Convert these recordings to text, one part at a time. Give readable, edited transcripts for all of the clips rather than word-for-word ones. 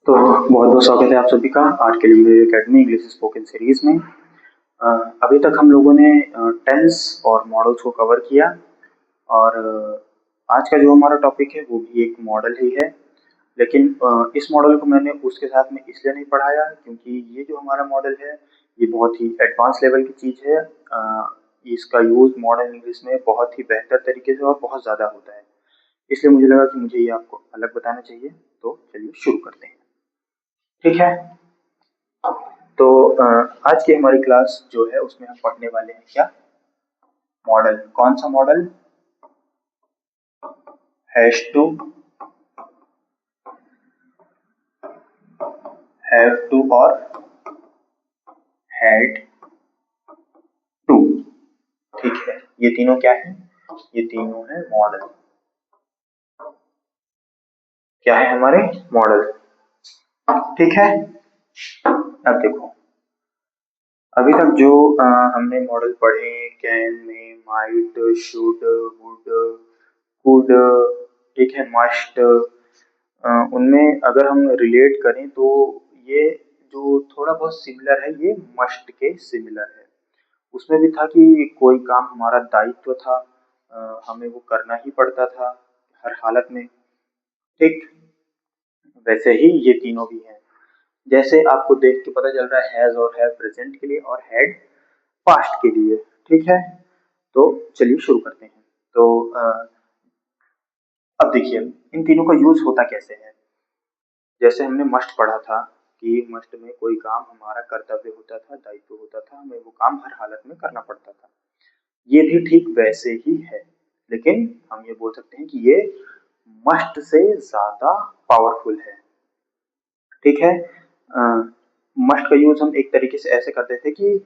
तो बहुत बहुत स्वागत है आप सभी का आज के लिए एकेडमी इंग्लिश स्पोकन सीरीज में। अभी तक हम लोगों ने टेंस और मॉडल्स को कवर किया और आज का जो हमारा टॉपिक है वो भी एक मॉडल ही है। लेकिन इस मॉडल को मैंने उसके साथ में इसलिए नहीं पढ़ाया क्योंकि ये जो हमारा मॉडल है ये बहुत ही एडवांस लेवल की चीज़ है। इसका यूज़ मॉडर्न इंग्लिश में बहुत ही बेहतर तरीके से और बहुत ज़्यादा होता है, इसलिए मुझे लगा कि मुझे ये आपको अलग बताना चाहिए। तो चलिए शुरू करते हैं। ठीक है, तो आज की हमारी क्लास जो है उसमें हम पढ़ने वाले हैं क्या, मॉडल। कौन सा model? Has to, have to or had to. ठीक है, ये तीनों क्या है? ये तीनों है मॉडल। क्या है हमारे? मॉडल। ठीक है, अब देखो, अभी तक जो हमने मॉडल पढ़े, कैन में, माइट, शुड, वुड, कुड, ठीक है, मस्ट, उनमें अगर हम रिलेट करें तो ये जो थोड़ा बहुत सिमिलर है ये मस्ट के सिमिलर है। उसमें भी था कि कोई काम हमारा दायित्व था, हमें वो करना ही पड़ता था हर हालत में। ठीक, वैसे ही ये तीनों भी हैं। जैसे आपको देख के पता चल रहा है हैज और हैव प्रेजेंट के लिए और हैड पास्ट के लिए। ठीक है, तो चलिए शुरू करते हैं। तो अब देखिए इन तीनों का यूज होता कैसे है। जैसे हमने मस्ट पढ़ा था कि मस्ट में कोई काम हमारा कर्तव्य होता था, दायित्व होता था, हमें वो काम हर हालत में करना पड़ता था। ये भी ठीक वैसे ही है, लेकिन हम ये बोल सकते हैं कि ये मस्ट से ज्यादा पावरफुल है। ठीक है, मस्ट का यूज हम एक तरीके से ऐसे करते थे कि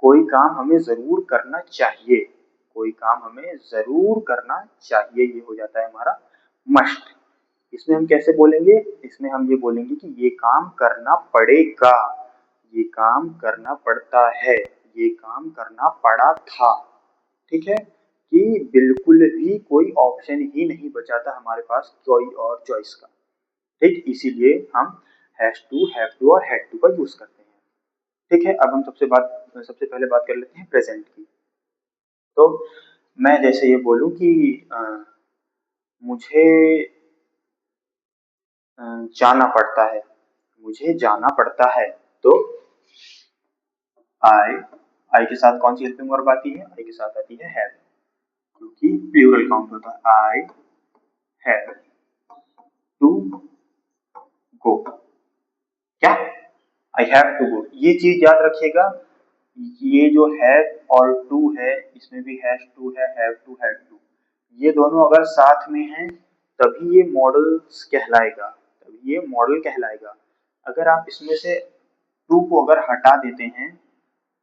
कोई काम हमें जरूर करना चाहिए, कोई काम हमें जरूर करना चाहिए, ये हो जाता है हमारा मस्ट। इसमें हम कैसे बोलेंगे? इसमें हम ये बोलेंगे कि ये काम करना पड़ेगा, ये काम करना पड़ता है, ये काम करना पड़ा था। ठीक है, कि बिल्कुल भी कोई ऑप्शन ही नहीं बचा था हमारे पास कोई और चॉइस का। ठीक, इसीलिए हम has to, have to or had to का यूज करते हैं। ठीक है, अब हम सबसे पहले बात कर लेते हैं प्रेजेंट की। तो मैं जैसे ये बोलूं कि मुझे जाना पड़ता है, मुझे जाना पड़ता है, तो आई के साथ कौन सी हेल्पिंग वर्ब आती है? आई के साथ आती है हैव, क्योंकि प्लूरल काउंट होता है। I have to go. क्या? I have to go. ये चीज याद रखिएगा, ये जो हैव और टू है इसमें भी हैज टू है, हैव टू, हैड टू, ये दोनों अगर साथ में हैं तभी ये मॉडल्स कहलाएगा, तभी ये मॉडल कहलाएगा। अगर आप इसमें से टू को अगर हटा देते हैं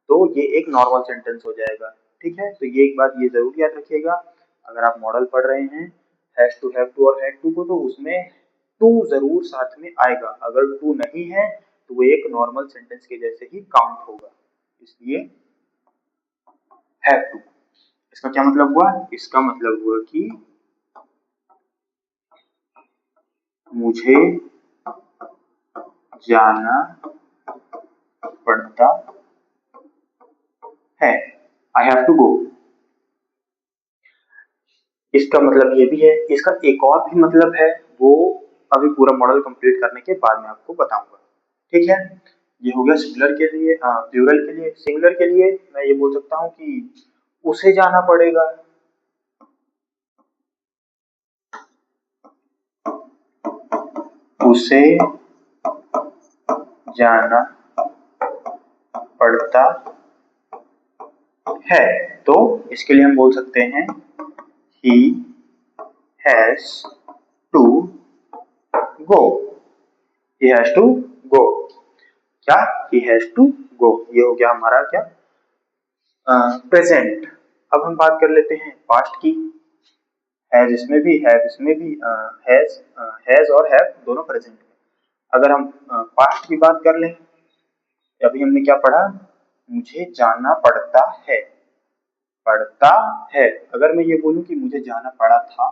तो ये एक नॉर्मल सेंटेंस हो जाएगा। ठीक है, तो ये एक बात ये जरूर याद रखिएगा, अगर आप मॉडल पढ़ रहे हैं has to, have to or had to को, तो उसमें टू जरूर साथ में आएगा। अगर टू नहीं है तो वो एक नॉर्मल सेंटेंस के जैसे ही काउंट होगा, इसलिए हैव टू। इसका क्या मतलब हुआ? इसका मतलब हुआ कि मुझे जाना पड़ता है, आई हैव टू गो। इसका मतलब ये भी है, इसका एक और भी मतलब है, वो अभी पूरा मॉडल कंप्लीट करने के बाद में आपको बताऊंगा। ठीक है, ये हो गया सिंगुलर के लिए। प्लूरल के लिए, सिंगुलर के लिए मैं ये बोल सकता हूँ कि उसे जाना पड़ेगा, उसे जाना पड़ता है, तो इसके लिए हम बोल सकते हैं he has to go, he has to go। क्या? he has to go, ये हो गया हमारा क्या, प्रेजेंट। अब हम बात कर लेते हैं पास्ट की। हैज इसमें भी, हैव इसमें भी, हैज और हैव दोनों प्रेजेंट में। अगर हम पास्ट की बात कर लें, अभी हमने क्या पढ़ा? मुझे जाना पड़ता है, पड़ता है। अगर मैं ये बोलूं कि मुझे जाना पड़ा था,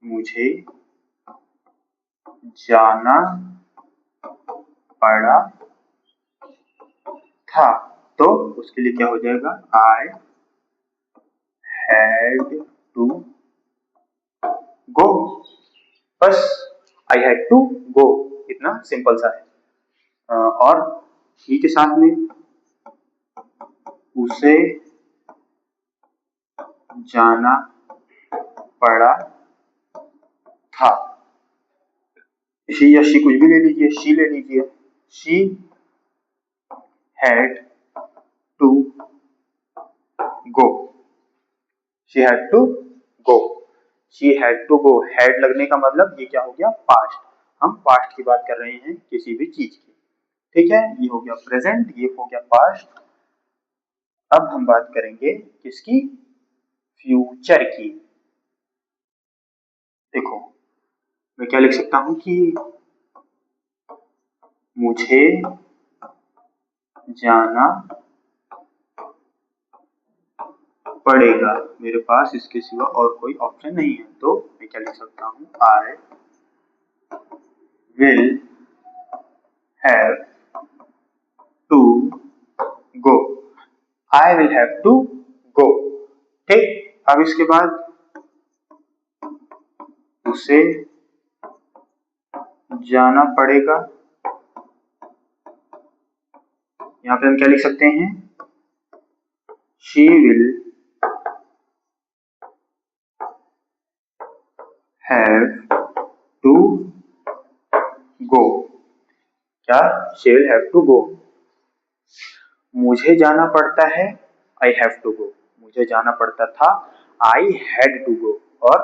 मुझे जाना पड़ा था, तो उसके लिए क्या हो जाएगा, आई हैड टू गो। बस आई हैड टू गो, इतना सिंपल सा है। और ही के साथ में उसे जाना पड़ा था। शी या शी कुछ भी ले लीजिए, शी ले लीजिए। She had to go, she had to go, she had to go. Had लगने का मतलब ये क्या हो गया, पास्ट। हम पास्ट की बात कर रहे हैं किसी भी चीज की, ठीक है। ये हो गया प्रेजेंट, ये हो गया पास्ट। अब हम बात करेंगे किसकी, फ्यूचर की। देखो मैं क्या लिख सकता हूं कि मुझे जाना पड़ेगा, मेरे पास इसके सिवा और कोई ऑप्शन नहीं है, तो मैं क्या लिख सकता हूं, I will have to go, I will have to go. ठीक, अब इसके बाद उसे जाना पड़ेगा, यहाँ पे हम क्या लिख सकते हैं, she will have to go. क्या, she will have to go. मुझे जाना पड़ता है, आई हैव टू गो। मुझे जाना पड़ता था, आई हैड टू गो। और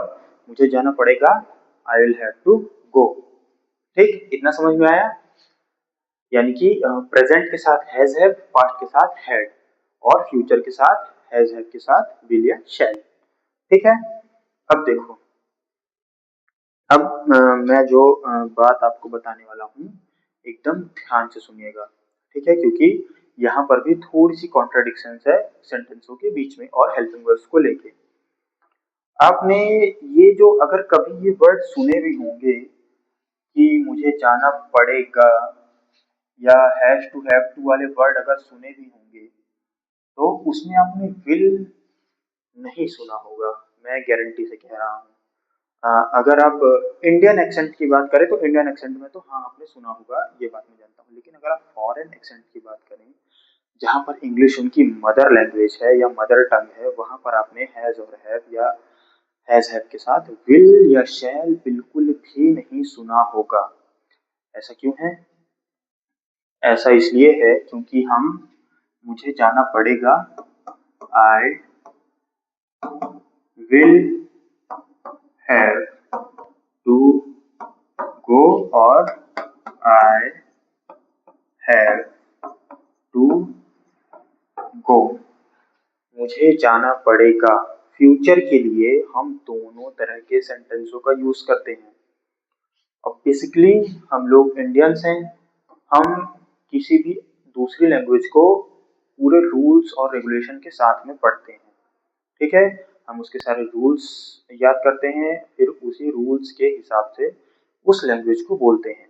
मुझे जाना पड़ेगा, I will have to go. ठीक, इतना समझ में आया। यानी कि प्रेजेंट के साथ हैज हैव, पास्ट के साथ हैड, और फ्यूचर के साथ हैज हैव के साथ विल या शैल। ठीक है। अब देखो, अब मैं जो बात आपको बताने वाला हूँ एकदम ध्यान से सुनिएगा, ठीक है, क्योंकि यहाँ पर भी थोड़ी सी कॉन्ट्राडिक्शन है सेंटेंसों के बीच में और हेल्पिंग वर्ड्स को लेके। आपने ये जो अगर कभी ये वर्ड सुने भी होंगे कि मुझे जाना पड़ेगा, या हैज टू हैव टू वाले वर्ड अगर सुने भी होंगे, तो उसमें आपने विल नहीं सुना होगा, मैं गारंटी से कह रहा हूँ। अगर आप इंडियन एक्सेंट की बात करें तो इंडियन एक्सेंट में तो हाँ आपने सुना होगा, ये बात मैं जानता हूँ। लेकिन अगर आप फॉरेन एक्सेंट की बात करें, जहाँ पर इंग्लिश उनकी मदर लैंग्वेज है या मदर टंग है, वहां पर आपने हैज और हैव या हैज हैव के साथ विल या शैल बिल्कुल भी नहीं सुना होगा। ऐसा क्यों है? ऐसा इसलिए है क्योंकि हम मुझे जाना पड़ेगा, I will have to go, और आई हैव टू गो। मुझे जाना पड़ेगा फ्यूचर के लिए हम दोनों तरह के सेंटेंसों का यूज करते हैं। अब बेसिकली हम लोग इंडियंस हैं, हम किसी भी दूसरी लैंग्वेज को पूरे रूल्स और रेगुलेशन के साथ में पढ़ते हैं, ठीक है। हम उसके सारे रूल्स याद करते हैं, फिर उसी रूल्स के हिसाब से उस लैंग्वेज को बोलते हैं,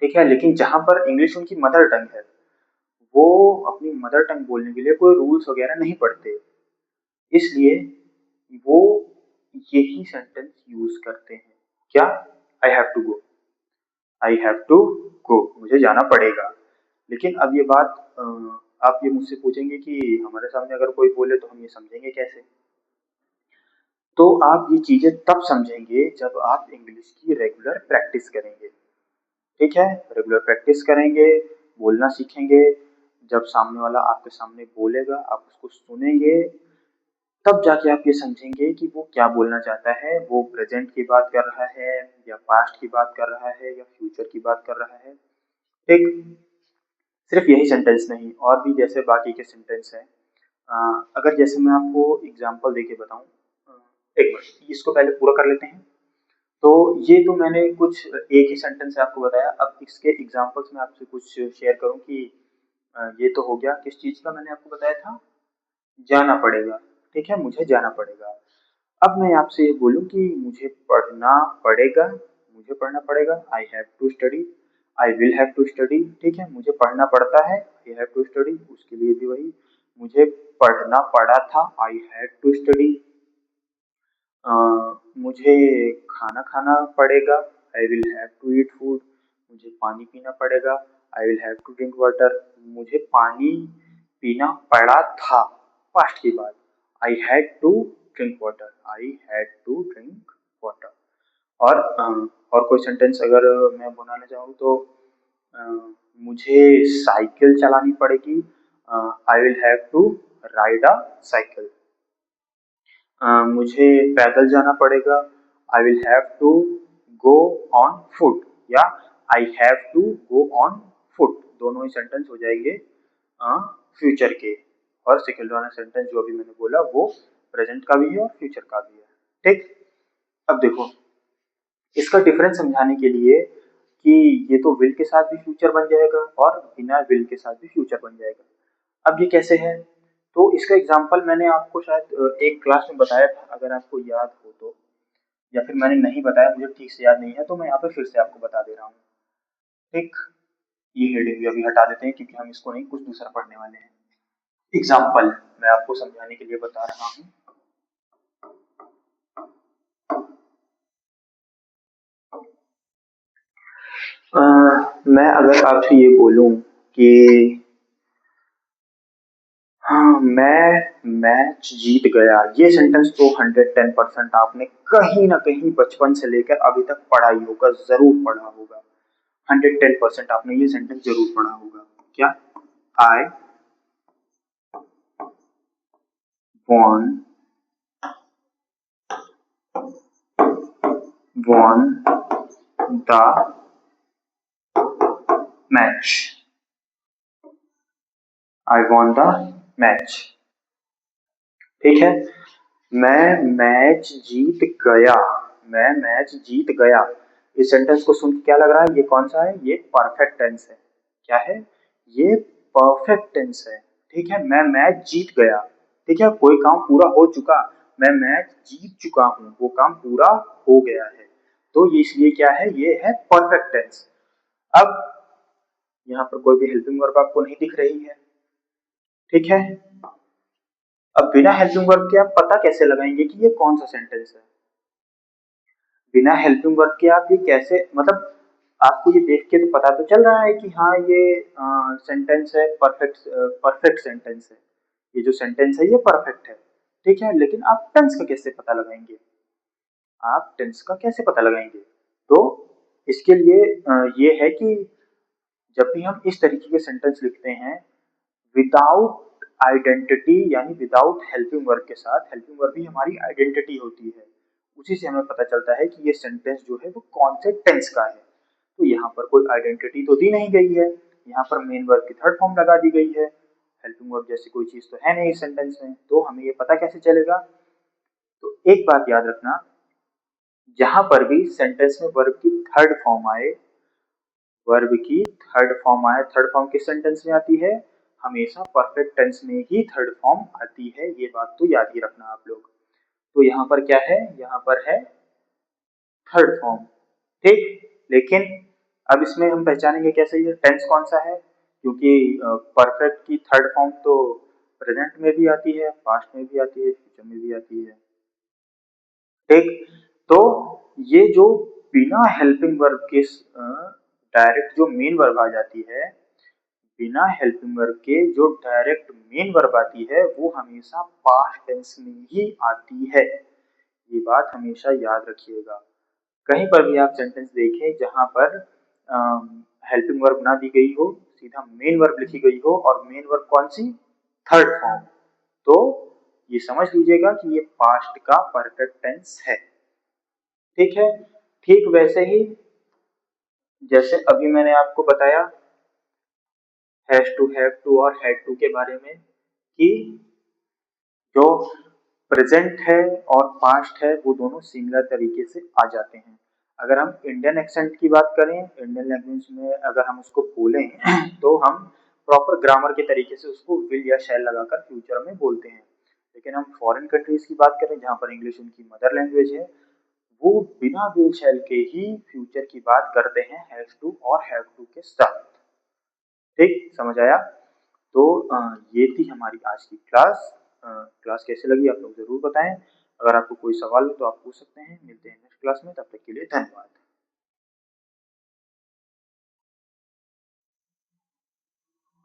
ठीक है। लेकिन जहां पर इंग्लिश उनकी मदर टंग है, वो अपनी मदर टंग बोलने के लिए कोई रूल्स वगैरह नहीं पढ़ते, इसलिए वो यही सेंटेंस यूज करते हैं। क्या, I have to go, I have to go, मुझे जाना पड़ेगा। लेकिन अब ये बात आप ये मुझसे पूछेंगे कि हमारे सामने अगर कोई बोले तो हम ये समझेंगे कैसे? तो आप ये चीजें तब समझेंगे जब आप इंग्लिश की रेगुलर प्रैक्टिस करेंगे, ठीक है। रेगुलर प्रैक्टिस करेंगे, बोलना सीखेंगे, जब सामने वाला आपके सामने बोलेगा आप उसको सुनेंगे, तब जाके आप ये समझेंगे कि वो क्या बोलना चाहता है, वो प्रेजेंट की बात कर रहा है या पास्ट की बात कर रहा है या फ्यूचर की बात कर रहा है। ठीक, सिर्फ यही सेंटेंस नहीं, और भी जैसे बाकी के सेंटेंस हैं। अगर जैसे मैं आपको एग्जांपल देके बताऊं, एक मिनट इसको पहले पूरा कर लेते हैं। तो ये तो मैंने कुछ एक ही सेंटेंस से आपको बताया, अब इसके एग्जांपल्स में आपसे कुछ शेयर करूं कि ये तो हो गया किस चीज का, मैंने आपको बताया था जाना पड़ेगा, ठीक है, मुझे जाना पड़ेगा। अब मैं आपसे ये बोलूं कि मुझे पढ़ना पड़ेगा, मुझे पढ़ना पड़ेगा, I have to study, I will have to study, ठीक है, मुझे पढ़ना पड़ता है, आई हैव टू स्टडी, उसके लिए भी वही, मुझे पढ़ना पड़ा था, I had to study, uh, मुझे खाना खाना पड़ेगा, I will have to eat food, मुझे पानी पीना पड़ेगा, I will have to drink water, मुझे पानी पीना पड़ा था, पास्ट की बात, I had to drink water, I had to drink water. और और कोई सेंटेंस अगर मैं बनाना चाहूँ तो अ, मुझे साइकिल चलानी पड़ेगी, I will have to ride a cycle, मुझे पैदल जाना पड़ेगा, I will have to go on foot, या I have to go on foot, दोनों ही सेंटेंस हो जाएंगे फ्यूचर के। और सेकेंड वाला सेंटेंस जो अभी मैंने बोला वो प्रेजेंट का भी है और फ्यूचर का भी है, ठीक। अब देखो इसका डिफरेंस समझाने के लिए कि ये तो विल के साथ भी फ्यूचर बन जाएगा और बिना विल के साथ भी फ्यूचर बन जाएगा। अब ये कैसे है, तो इसका एग्जांपल मैंने आपको शायद एक क्लास में बताया था, अगर आपको याद हो तो, या फिर मैंने नहीं बताया, मुझे ठीक से याद नहीं है, तो मैं यहाँ पे फिर से आपको बता दे रहा हूँ, ठीक। ये हेडिंग भी अभी हटा देते हैं क्योंकि हम इसको नहीं कुछ दूसरा पढ़ने वाले हैं। एग्जाम्पल मैं आपको समझाने के लिए बता रहा हूँ। मैं अगर आपसे ये बोलूं कि हाँ मैं मैच जीत गया, ये सेंटेंस तो 110% आपने कहीं ना कहीं बचपन से लेकर अभी तक पढ़ा ही होगा, जरूर पढ़ा होगा, 110% आपने ये सेंटेंस जरूर पढ़ा होगा। क्या, I won the match, I won the match, ठीक है। मैं मैच जीत गया, मैं मैच जीत गया, इस सेंटेंस को सुन के क्या लग रहा है, ये कौन सा है, ये परफेक्ट टेंस है, क्या है, ये परफेक्ट टेंस है, ठीक है। मैं मैच जीत गया, ठीक है, कोई काम पूरा हो चुका, मैं मैच जीत चुका हूं, वो काम पूरा हो गया है, तो ये इसलिए क्या है, ये है परफेक्ट टेंस। अब यहाँ पर कोई भी हेल्पिंग वर्ब आपको नहीं दिख रही है, ठीक है। अब बिना हेल्पिंग वर्ब के आप पता कैसे लगाएंगे कि ये कौन सा सेंटेंस है, बिना हेल्पिंग वर्ब के आप ये कैसे, मतलब आपको ये देख के तो पता तो चल रहा है कि हाँ ये सेंटेंस है, परफेक्ट परफेक्ट सेंटेंस है, ये जो सेंटेंस है ये परफेक्ट है, ठीक है, लेकिन आप टेंस का कैसे पता लगाएंगे, आप टेंस का कैसे पता लगाएंगे, तो इसके लिए ये है कि जब भी हम इस तरीके के सेंटेंस लिखते हैं विदाउट आइडेंटिटी, यानी विदाउट हेल्पिंग वर्ब के साथ, हेल्पिंग वर्ब भी हमारी आइडेंटिटी होती है, उसी से हमें पता चलता है कि ये सेंटेंस जो है वो कौन से टेंस का है। तो यहाँ पर कोई आइडेंटिटी तो दी नहीं गई है, यहाँ पर मेन वर्ब की थर्ड फॉर्म लगा दी गई है, हेल्पिंग वर्ब जैसी कोई चीज तो है नहीं इस सेंटेंस में, तो हमें ये पता कैसे चलेगा। तो एक बात याद रखना, जहां पर भी सेंटेंस में वर्ब की थर्ड फॉर्म आए, वर्ब की थर्ड फॉर्म आए, थर्ड फॉर्म किस सेंटेंस में आती है, हमेशा परफेक्ट टेंस में ही थर्ड फॉर्म आती है, ये बात तो याद ही रखना आप लोग। तो यहाँ पर क्या है, यहाँ पर है थर्ड फॉर्म, ठीक। लेकिन अब इसमें हम पहचानेंगे कैसे ये टेंस कौन सा है, क्योंकि परफेक्ट की थर्ड फॉर्म तो प्रेजेंट में भी आती है, पास्ट में भी आती है, फ्यूचर में भी आती है, ठीक। तो ये जो बिना हेल्पिंग वर्ब के डायरेक्ट जो मेन वर्ब आ जाती है, बिना हेल्पिंग वर्ब के जो डायरेक्ट मेन वर्ब आती है वो हमेशा पास्ट टेंस में ही आती है, ये बात हमेशा याद रखिएगा। कहीं पर भी आप सेंटेंस देखें जहां पर हेल्पिंग वर्ब ना दी गई हो, सीधा मेन वर्ब लिखी गई हो, और मेन वर्ब कौन सी, थर्ड फॉर्म, तो ये समझ लीजिएगा कि ये पास्ट का परफेक्ट टेंस है, ठीक है। ठीक वैसे ही जैसे अभी मैंने आपको बताया has to, have to or had to के बारे में, कि जो प्रेजेंट है और पास्ट है वो दोनों सिमिलर तरीके से आ जाते हैं। अगर हम इंडियन एक्सेंट की बात करें, इंडियन लैंग्वेज में अगर हम उसको बोलें तो हम प्रॉपर ग्रामर के तरीके से उसको विल या शैल लगाकर फ्यूचर में बोलते हैं, लेकिन हम फॉरेन कंट्रीज की बात करें जहाँ पर इंग्लिश उनकी मदर लैंग्वेज है, वो बिना विल शैल के ही फ्यूचर की बात करते हैं हैव टू और हैव टू के साथ। ठीक, समझ आया? तो ये थी हमारी आज की क्लास। क्लास कैसे लगी आप लोग ज़रूर बताएँ। अगर आपको कोई सवाल हो तो आप पूछ सकते हैं। मिलते हैं नेक्स्ट क्लास में, तब तक के लिए धन्यवाद।